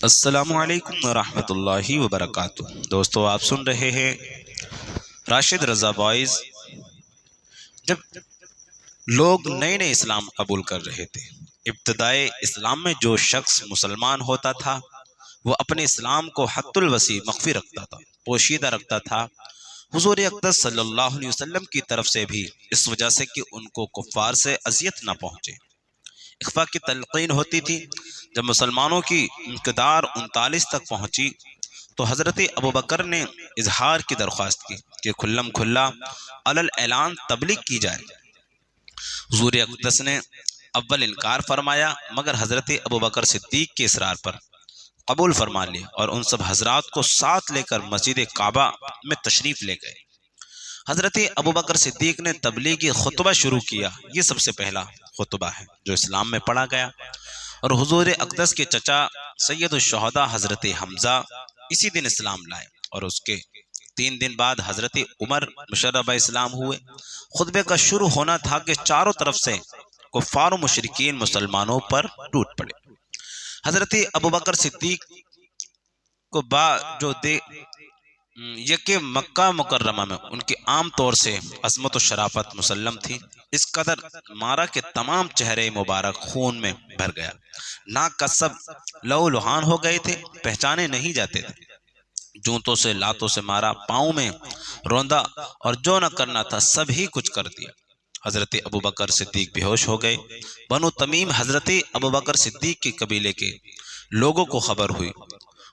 السلام علیکم ورحمۃ اللہ وبرکاتہ۔ دوستو، آپ سن رہے ہیں راشد رضا وائز۔ جب لوگ نئے نئے اسلام قبول کر رہے تھے، ابتدائے اسلام میں جو شخص مسلمان ہوتا تھا وہ اپنے اسلام کو حد الوسیع مخفی رکھتا تھا، پوشیدہ رکھتا تھا، حضور اقدس صلی اللہ علیہ وسلم کی طرف سے بھی، اس وجہ سے کہ ان کو کفار سے اذیت نہ پہنچے۔ اخفاء کی تلقین ہوتی تھی۔ جب مسلمانوں کی مقدار 39 تک پہنچی تو حضرت ابوبکر نے اظہار کی درخواست کی کہ کھلم کھلا علی الاعلان تبلیغ کی جائے۔ حضور اقدس نے اول انکار فرمایا، مگر حضرت ابوبکر صدیق کے اصرار پر قبول فرما لیا اور ان سب حضرات کو ساتھ لے کر مسجد کعبہ میں تشریف لے گئے۔ حضرت ابوبکر صدیق نے تبلیغی خطبہ شروع کیا۔ یہ سب سے پہلا خطبہ ہے جو اسلام میں پڑھا گیا، اور حضور اقدس کے چچا سید الشہداء حضرت حمزہ اسی دن اسلام لائے، اور اس کے 3 دن بعد حضرت عمر مشرب اسلام ہوئے۔ خطبے کا شروع ہونا تھا کہ چاروں طرف سے کفار و مشرکین مسلمانوں پر ٹوٹ پڑے۔ حضرت ابوبکر صدیق کو یہ کہ مکہ مکرمہ میں ان کی عام طور سے عظمت و شرافت مسلم تھی، اس قدر مارا کہ تمام چہرے مبارک خون میں بھر گیا، ناک کا سب لہو لہان ہو گئے تھے، پہچانے نہیں جاتے تھے۔ جوتوں سے لاتوں سے مارا، پاؤں میں روندا، اور جو نہ کرنا تھا سب ہی کچھ کر دیا۔ حضرت ابوبکر صدیق بے ہوش ہو گئے۔ بنو تمیم حضرت ابوبکر صدیق کے قبیلے کے لوگوں کو خبر ہوئی،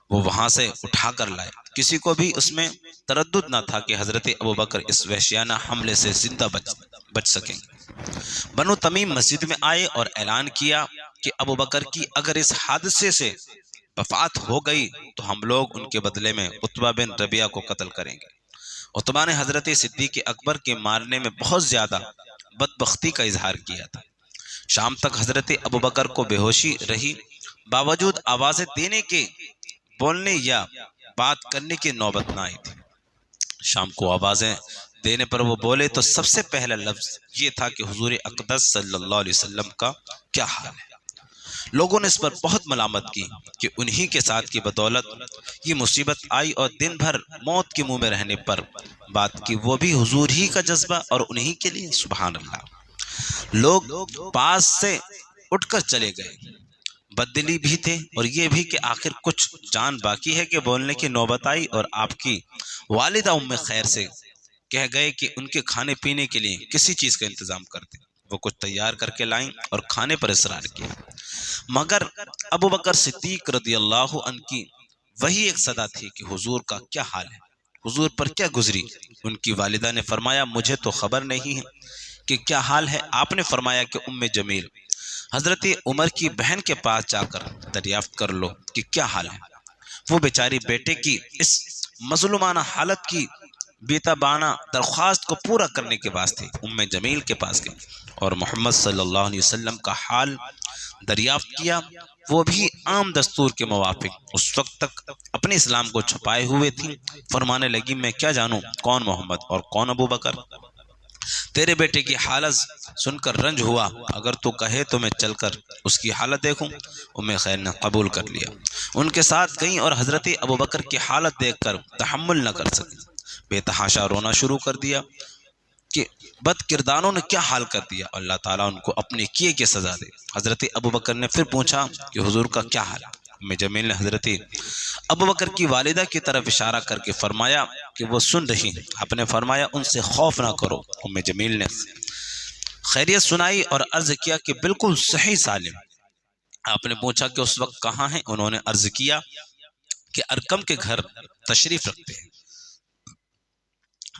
وہ وہاں سے اٹھا کر لائے۔ کسی کو بھی اس میں تردد نہ تھا کہ حضرت ابوبکر اس وحشیانہ حملے سے زندہ بچ سکیں گے۔ بنو تمیم مسجد میں آئے اور اعلان کیا کہ ابوبکر کی اگر اس حادثے سے وفات ہو گئی تو ہم لوگ ان کے بدلے میں عتبہ بن ربیعہ کو قتل کریں گے۔ عتبہ نے حضرت صدیق اکبر کے مارنے میں بہت زیادہ بدبختی کا اظہار کیا تھا۔ شام تک حضرت ابوبکر کو بے ہوشی رہی، باوجود آوازیں دینے کے، بولنے یا بات کرنے کی نوبت نہ آئی تھی۔ شام کو آوازیں دینے پر وہ بولے تو سب سے پہلا لفظ یہ تھا کہ حضور اقدس صلی اللہ علیہ وسلم کا کیا حال ہے۔ لوگوں نے اس پر بہت ملامت کی کہ انہی کے ساتھ کی بدولت یہ مصیبت آئی، اور دن بھر موت کے منہ میں رہنے پر بات کی، وہ بھی حضور ہی کا جذبہ اور انہی کے لیے۔ سبحان اللہ۔ لوگ پاس سے اٹھ کر چلے گئے، بددلی بھی تھے اور یہ بھی کہ آخر کچھ جان باقی ہے کہ بولنے کی نوبت آئی، اور آپ کی والدہ ام خیر سے کہہ گئے کہ ان کے کھانے پینے کے لیے کسی چیز کا انتظام کر دیں۔ وہ کچھ تیار کر کے لائیں اور کھانے پر اصرار کیا، مگر ابوبکر صدیق رضی اللہ عنہ کی وہی ایک صدا تھی کہ حضور کا کیا حال ہے، حضور پر کیا گزری۔ ان کی والدہ نے فرمایا مجھے تو خبر نہیں ہے کہ کیا حال ہے۔ آپ نے فرمایا کہ ام جمیل حضرت عمر کی بہن کے پاس جا کر دریافت کر لو کہ کیا حال ہے۔ وہ بیچاری بیٹے کی اس مظلومانہ حالت کی بیتابانہ درخواست کو پورا کرنے کے واسطے ام جمیل کے پاس گئی اور محمد صلی اللہ علیہ وسلم کا حال دریافت کیا۔ وہ بھی عام دستور کے موافق اس وقت تک اپنے اسلام کو چھپائے ہوئے تھی۔ فرمانے لگی میں کیا جانوں کون محمد اور کون ابوبکر، تیرے بیٹے کی حالت سن کر رنج ہوا، اگر تو کہے تو میں چل کر اس کی حالت دیکھوں۔ ام خیر نے قبول کر لیا، ان کے ساتھ گئیں اور حضرت ابوبکر کی حالت دیکھ کر تحمل نہ کر سکی، بے تحاشا رونا شروع کر دیا کہ بد کرداروں نے کیا حال کر دیا، اللہ تعالیٰ ان کو اپنے کیے کی سزا دے۔ حضرت ابوبکر نے پھر پوچھا کہ حضور کا کیا حال ہے۔ ام جمیل نے حضرت ابوبکر کی والدہ کی طرف اشارہ کر کے فرمایا کہ وہ سن رہی ہیں۔ آپ نے فرمایا ان سے خوف نہ کرو۔ ام جمیل نے خیریت سنائی اور عرض کیا کہ بالکل صحیح سالم۔ آپ نے پوچھا کہ اس وقت کہاں ہیں؟ انہوں نے عرض کیا کہ ارقم کے گھر تشریف رکھتے ہیں۔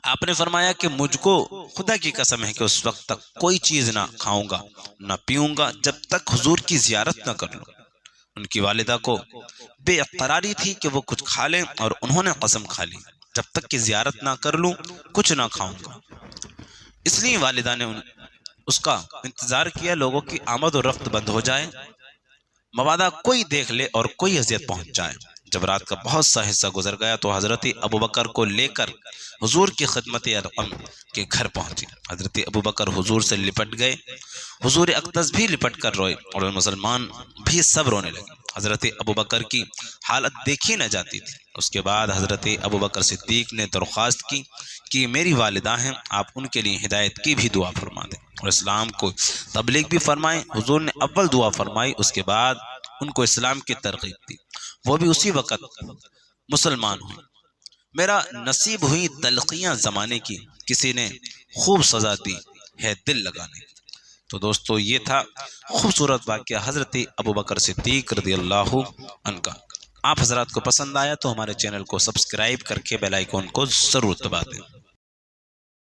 آپ نے فرمایا کہ مجھ کو خدا کی قسم ہے کہ اس وقت تک کوئی چیز نہ کھاؤں گا نہ پیوں گا جب تک حضور کی زیارت نہ کر لوں۔ ان کی والدہ کو بے اقراری تھی کہ وہ کچھ کھا لیں، اور انہوں نے قسم کھا لی جب تک کہ زیارت نہ کر لوں کچھ نہ کھاؤں گا۔ اس لیے والدہ نے اس کا انتظار کیا لوگوں کی آمد و رفت بند ہو جائے، مبادا کوئی دیکھ لے اور کوئی اذیت پہنچ جائے۔ جب رات کا بہت سا حصہ گزر گیا تو حضرت ابوبکر کو لے کر حضور کی خدمت ارقم کے گھر پہنچی۔ حضرت ابوبکر حضور سے لپٹ گئے، حضور اقدس بھی لپٹ کر روئے اور مسلمان بھی سب رونے لگے۔ حضرت ابوبکر کی حالت دیکھی نہ جاتی تھی۔ اس کے بعد حضرت ابوبکر صدیق نے درخواست کی کہ میری والدہ ہیں، آپ ان کے لیے ہدایت کی بھی دعا فرما دیں اور اسلام کو تبلیغ بھی فرمائیں۔ حضور نے اول دعا فرمائی، اس کے بعد ان کو اسلام کی ترغیب دی، وہ بھی اسی وقت مسلمان ہوئی۔ میرا نصیب ہوئی تلخیاں زمانے کی، کسی نے خوب سزا دی ہے دل لگانے کی۔ تو دوستو یہ تھا خوبصورت واقعہ حضرت ابوبکر صدیق رضی اللہ عنہ کا۔ آپ حضرات کو پسند آیا تو ہمارے چینل کو سبسکرائب کر کے بیل آئیکن کو ضرور دبا دیں۔